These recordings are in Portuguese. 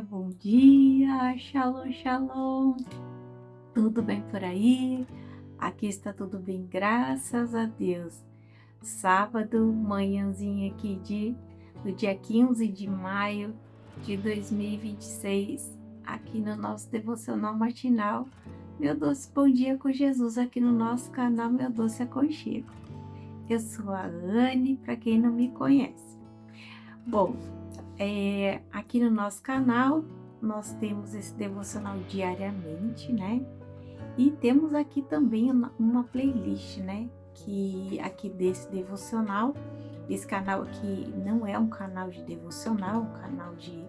bom dia, shalom, shalom. Tudo bem por aí? Aqui está tudo bem, graças a Deus. Sábado, manhãzinha aqui do dia 15 de maio de 2026, aqui no nosso devocional matinal. Meu doce bom dia com Jesus aqui no nosso canal Meu Doce Aconchego. Eu sou a Anne, para quem não me conhece. Bom, aqui no nosso canal nós temos esse devocional diariamente, né? E temos aqui também uma playlist, né? Que aqui desse devocional, esse canal aqui não é um canal de devocional, um canal de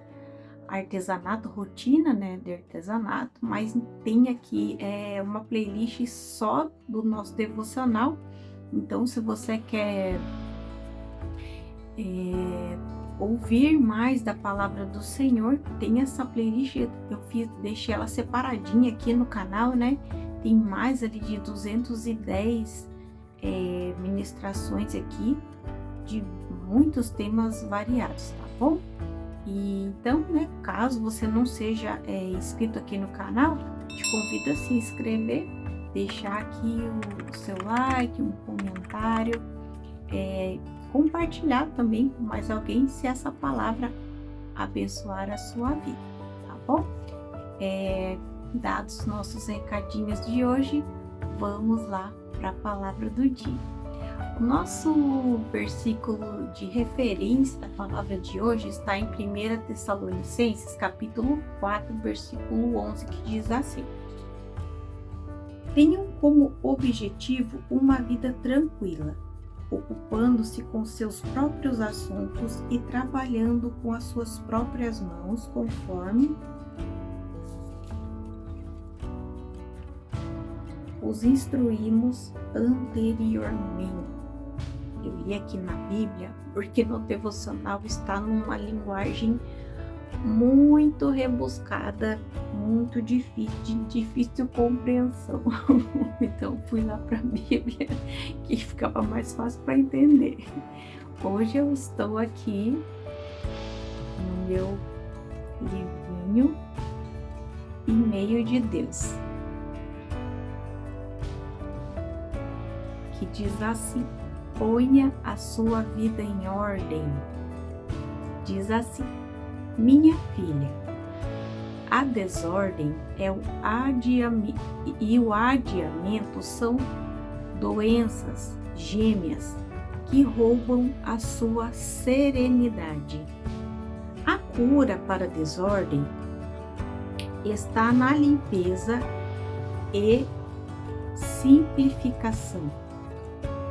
artesanato, rotina, né? De artesanato, mas tem aqui uma playlist só do nosso devocional. Então, se você quer ouvir mais da palavra do Senhor, tem essa playlist, deixei ela separadinha aqui no canal, né? Tem mais ali de 210 ministrações aqui, de muitos temas variados, tá bom? E então, né, caso você não seja inscrito aqui no canal, te convido a se inscrever, deixar aqui o seu like, um comentário, compartilhar também com mais alguém se essa palavra abençoar a sua vida, tá bom? Dados nossos recadinhos de hoje, vamos lá para a palavra do dia. O nosso versículo de referência da palavra de hoje está em 1 Tessalonicenses, capítulo 4, versículo 11, que diz assim: tenham como objetivo uma vida tranquila, ocupando-se com seus próprios assuntos e trabalhando com as suas próprias mãos, conforme os instruímos anteriormente. Eu li aqui na Bíblia porque no devocional está numa linguagem muito rebuscada, muito difícil compreensão. Então fui lá para a Bíblia, que ficava mais fácil para entender. Hoje eu estou aqui no meu livrinho Em Meio de Deus, que diz assim: ponha a sua vida em ordem. Diz assim: minha filha, a desordem é o adiamento são doenças gêmeas que roubam a sua serenidade. A cura para a desordem está na limpeza e simplificação.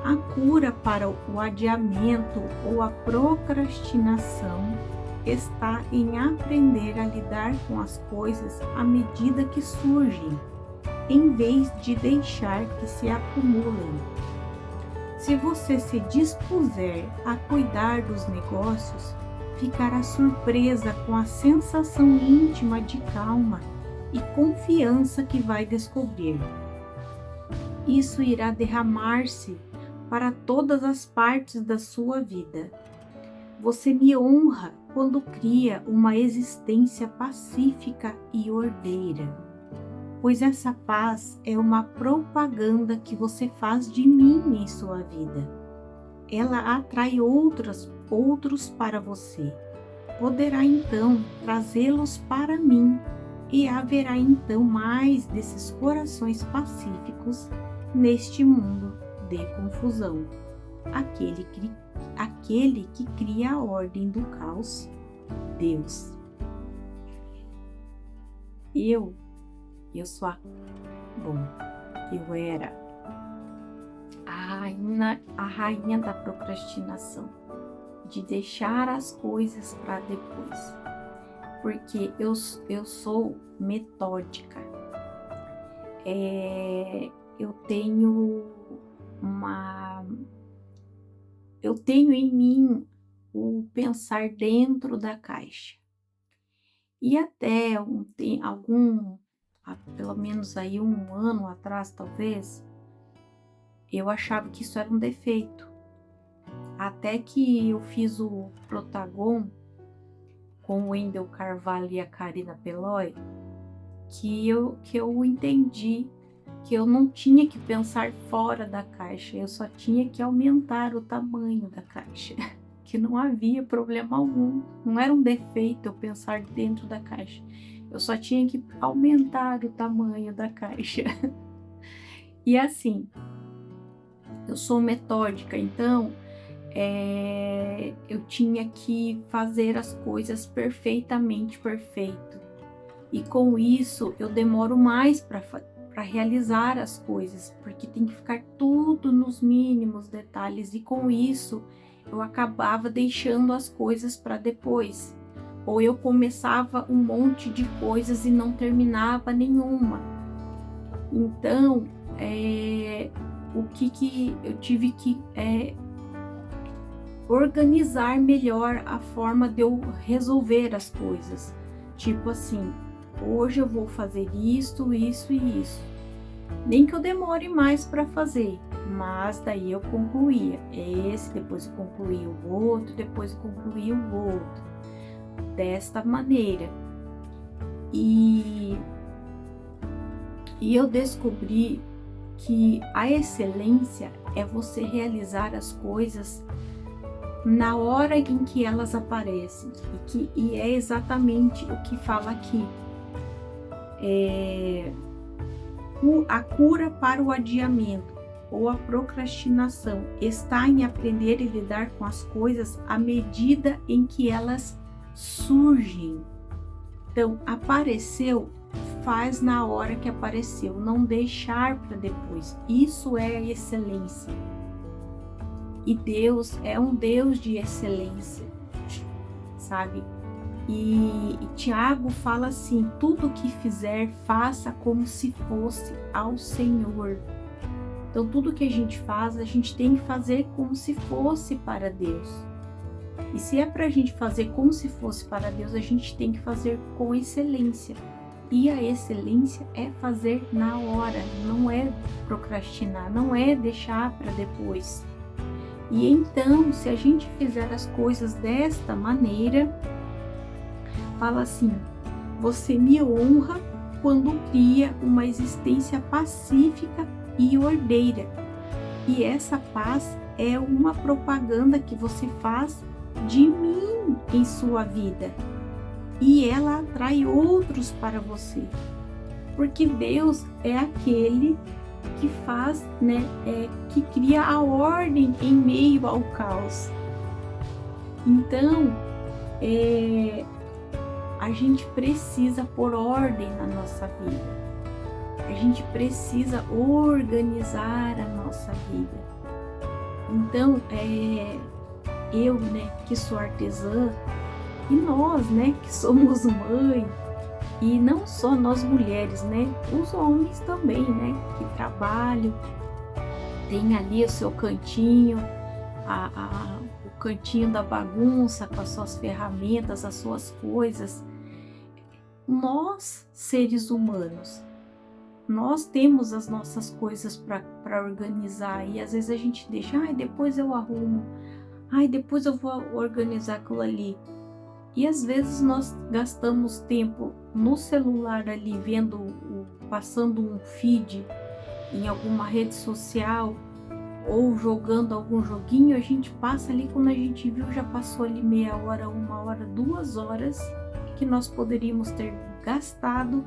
A cura para o adiamento ou a procrastinação está em aprender a lidar com as coisas à medida que surgem, em vez de deixar que se acumulem. Se você se dispuser a cuidar dos negócios, ficará surpresa com a sensação íntima de calma e confiança que vai descobrir. Isso irá derramar-se para todas as partes da sua vida. Você me honra quando cria uma existência pacífica e ordeira, pois essa paz é uma propaganda que você faz de mim em sua vida. Ela atrai outros para você. Poderá então trazê-los para mim, e haverá então mais desses corações pacíficos neste mundo de confusão. Aquele que cria a ordem do caos, Deus. Eu era a rainha da procrastinação, de deixar as coisas para depois, porque eu sou metódica. Eu tenho em mim o pensar dentro da caixa. E até pelo menos aí 1 ano atrás, talvez, eu achava que isso era um defeito. Até que eu fiz o Protagon com o Wendel Carvalho e a Karina Peloy, que eu entendi que eu não tinha que pensar fora da caixa, eu só tinha que aumentar o tamanho da caixa, que não havia problema algum, não era um defeito eu pensar dentro da caixa, eu só tinha que aumentar o tamanho da caixa. E assim, eu sou metódica, então eu tinha que fazer as coisas perfeitamente perfeito. E com isso eu demoro mais para realizar as coisas, porque tem que ficar tudo nos mínimos detalhes. E com isso eu acabava deixando as coisas para depois. Ou eu começava um monte de coisas e não terminava nenhuma. Então, o que eu tive que organizar melhor a forma de eu resolver as coisas. Tipo assim, hoje eu vou fazer isto, isso e isso. Nem que eu demore mais para fazer, mas daí eu concluía esse, depois eu concluía o outro, depois eu concluía o outro. Desta maneira. E eu descobri que a excelência é você realizar as coisas na hora em que elas aparecem, e é exatamente o que fala aqui. A cura para o adiamento ou a procrastinação está em aprender e lidar com as coisas à medida em que elas surgem. Então, apareceu, faz na hora que apareceu, não deixar para depois. Isso é a excelência. E Deus é um Deus de excelência, sabe? E Tiago fala assim, tudo que fizer, faça como se fosse ao Senhor. Então, tudo que a gente faz, a gente tem que fazer como se fosse para Deus. E se é para a gente fazer como se fosse para Deus, a gente tem que fazer com excelência. E a excelência é fazer na hora, não é procrastinar, não é deixar para depois. E então, se a gente fizer as coisas desta maneira, fala assim, você me honra quando cria uma existência pacífica e ordeira. E essa paz é uma propaganda que você faz de mim em sua vida. E ela atrai outros para você. Porque Deus é aquele que faz, que cria a ordem em meio ao caos. Então, a gente precisa pôr ordem na nossa vida. A gente precisa organizar a nossa vida. Então, eu, que sou artesã, e nós, que somos mãe, e não só nós mulheres, os homens também, que trabalham, tem ali o seu cantinho, o cantinho da bagunça com as suas ferramentas, as suas coisas. Nós, seres humanos, nós temos as nossas coisas para organizar, e às vezes a gente deixa, depois eu arrumo, depois eu vou organizar aquilo ali. E às vezes nós gastamos tempo no celular ali, passando um feed em alguma rede social, ou jogando algum joguinho, a gente passa ali, quando a gente viu, já passou ali meia hora, 1 hora, 2 horas, que nós poderíamos ter gastado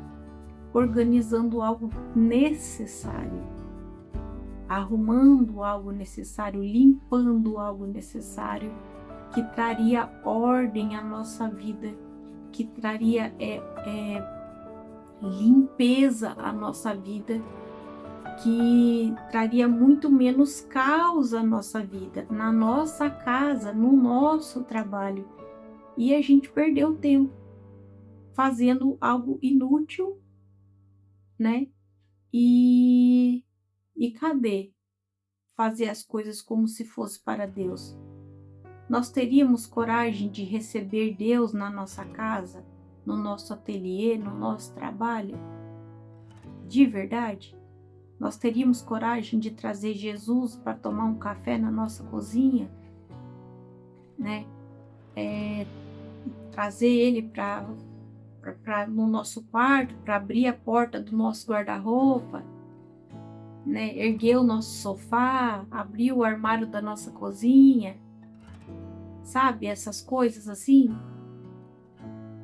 organizando algo necessário, arrumando algo necessário, limpando algo necessário, que traria ordem à nossa vida, que traria limpeza à nossa vida, que traria muito menos caos à nossa vida, na nossa casa, no nosso trabalho. E a gente perdeu tempo fazendo algo inútil, E cadê fazer as coisas como se fosse para Deus? Nós teríamos coragem de receber Deus na nossa casa, no nosso ateliê, no nosso trabalho? De verdade? Nós teríamos coragem de trazer Jesus para tomar um café na nossa cozinha? trazer ele para no nosso quarto, para abrir a porta do nosso guarda-roupa, né? Erguer o nosso sofá, abrir o armário da nossa cozinha, sabe? Essas coisas assim.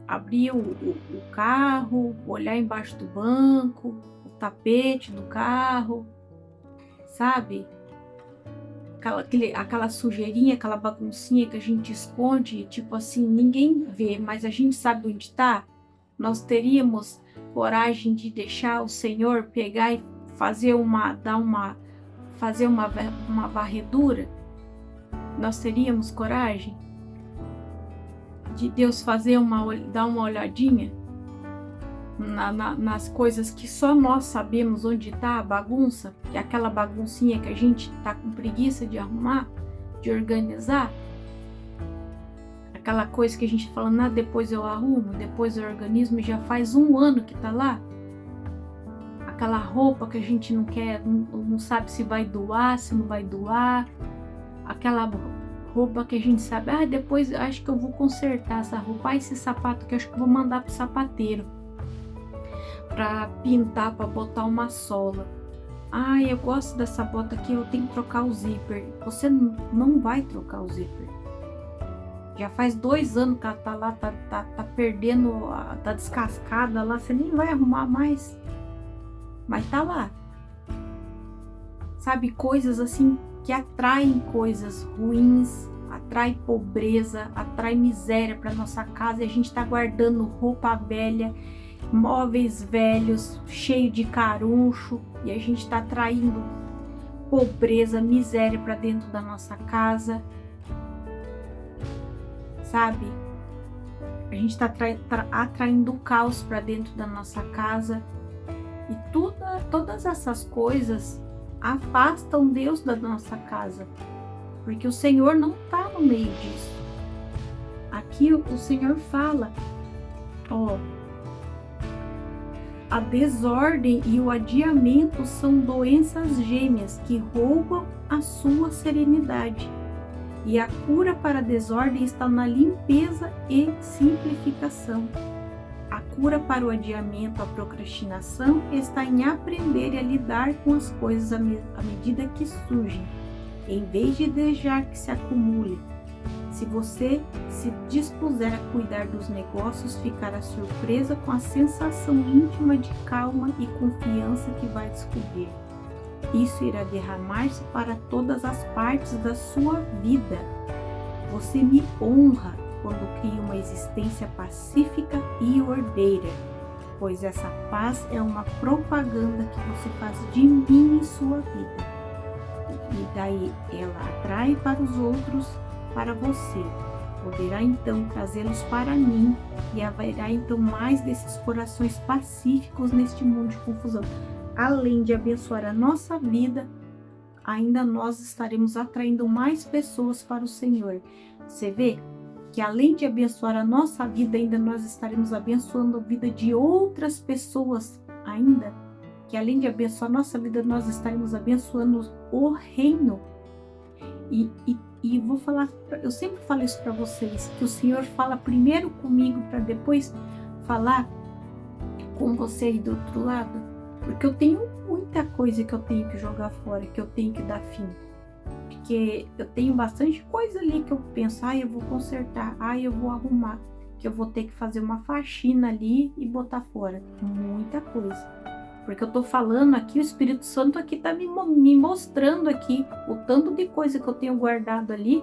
Abrir o carro, olhar embaixo do banco, o tapete do carro, sabe? Aquela sujeirinha, aquela baguncinha que a gente esconde, tipo assim, ninguém vê, mas a gente sabe onde está. Nós teríamos coragem de deixar o Senhor pegar e fazer fazer uma varredura? Nós teríamos coragem de Deus dar uma olhadinha nas coisas que só nós sabemos onde está a bagunça, que é aquela baguncinha que a gente está com preguiça de arrumar, de organizar, aquela coisa que a gente fala, depois eu arrumo, depois eu organizo, e já faz 1 ano que está lá, aquela roupa que a gente não quer, não sabe se vai doar, se não vai doar, aquela roupa que a gente sabe, depois acho que eu vou consertar essa roupa, esse sapato que eu acho que eu vou mandar pro sapateiro para pintar, para botar uma sola. Eu gosto dessa bota aqui, eu tenho que trocar o zíper. Você não vai trocar o zíper. Já faz 2 anos que ela tá lá, tá perdendo, tá descascada lá, você nem vai arrumar mais. Mas tá lá. Sabe, coisas assim que atraem coisas ruins, atrai pobreza, atrai miséria para nossa casa, e a gente tá guardando roupa velha, móveis velhos, cheio de caruncho, e a gente está atraindo pobreza, miséria para dentro da nossa casa, sabe? A gente está atraindo caos para dentro da nossa casa, e todas essas coisas afastam Deus da nossa casa, porque o Senhor não está no meio disso. Aqui o Senhor fala, a desordem e o adiamento são doenças gêmeas que roubam a sua serenidade. E a cura para a desordem está na limpeza e simplificação. A cura para o adiamento, a procrastinação, está em aprender a lidar com as coisas à medida que surgem, em vez de deixar que se acumulem. Se você se dispuser a cuidar dos negócios, ficará surpresa com a sensação íntima de calma e confiança que vai descobrir. Isso irá derramar-se para todas as partes da sua vida. Você me honra quando cria uma existência pacífica e ordeira, pois essa paz é uma propaganda que você faz de mim em sua vida. E daí ela atrai para os outros, para você. Poderá então trazê-los para mim, e haverá então mais desses corações pacíficos neste mundo de confusão. Além de abençoar a nossa vida, ainda nós estaremos atraindo mais pessoas para o Senhor. Você vê que além de abençoar a nossa vida, ainda nós estaremos abençoando a vida de outras pessoas ainda, que além de abençoar a nossa vida, nós estaremos abençoando o reino. E vou falar, eu sempre falo isso para vocês, que o Senhor fala primeiro comigo para depois falar com você aí do outro lado, porque eu tenho muita coisa que eu tenho que jogar fora, que eu tenho que dar fim, porque eu tenho bastante coisa ali que eu penso, eu vou consertar, eu vou arrumar, que eu vou ter que fazer uma faxina ali e botar fora, muita coisa. Porque eu tô falando aqui, o Espírito Santo aqui tá me mostrando aqui o tanto de coisa que eu tenho guardado ali,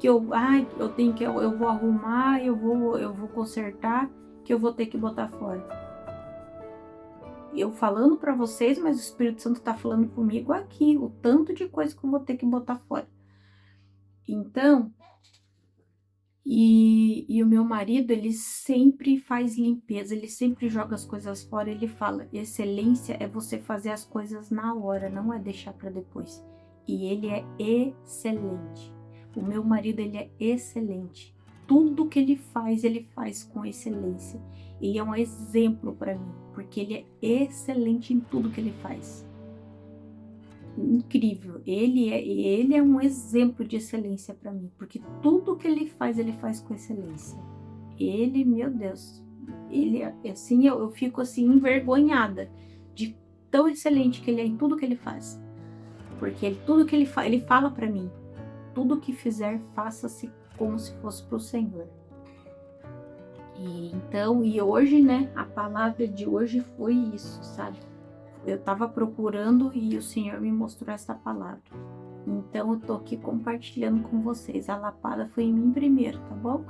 que eu vou arrumar, eu vou consertar, que eu vou ter que botar fora. Eu falando para vocês, mas o Espírito Santo tá falando comigo aqui, o tanto de coisa que eu vou ter que botar fora. Então, e o meu marido, ele sempre faz limpeza, ele sempre joga as coisas fora, ele fala, excelência é você fazer as coisas na hora, não é deixar para depois. E ele é excelente. O meu marido, ele é excelente. Tudo que ele faz com excelência. Ele é um exemplo para mim, porque ele é excelente em tudo que ele faz. Incrível, ele é um exemplo de excelência para mim, porque tudo que ele faz com excelência. Ele, meu Deus, ele, assim, eu fico assim envergonhada de tão excelente que ele é em tudo que ele faz. Porque tudo que ele fala para mim, tudo que fizer, faça-se como se fosse para o Senhor. E então, e hoje, né, a palavra de hoje foi isso, sabe? Eu estava procurando e o Senhor me mostrou essa palavra. Então eu tô aqui compartilhando com vocês. A lapada foi em mim primeiro, tá bom?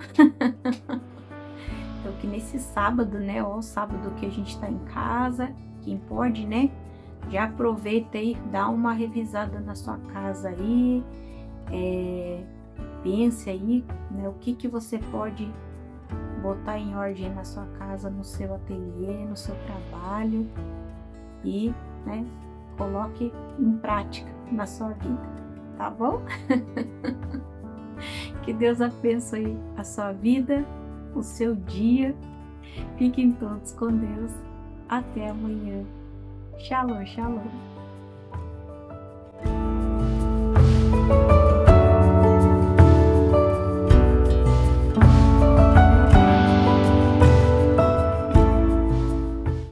Então que nesse sábado, né, ó, sábado que a gente tá em casa, quem pode, né, já aproveita e dá uma revisada na sua casa aí, pense aí, né, o que você pode botar em ordem na sua casa, no seu ateliê, no seu trabalho e, né, coloque em prática na sua vida, tá bom? Que Deus abençoe a sua vida, o seu dia. Fiquem todos com Deus. Até amanhã. Shalom, shalom.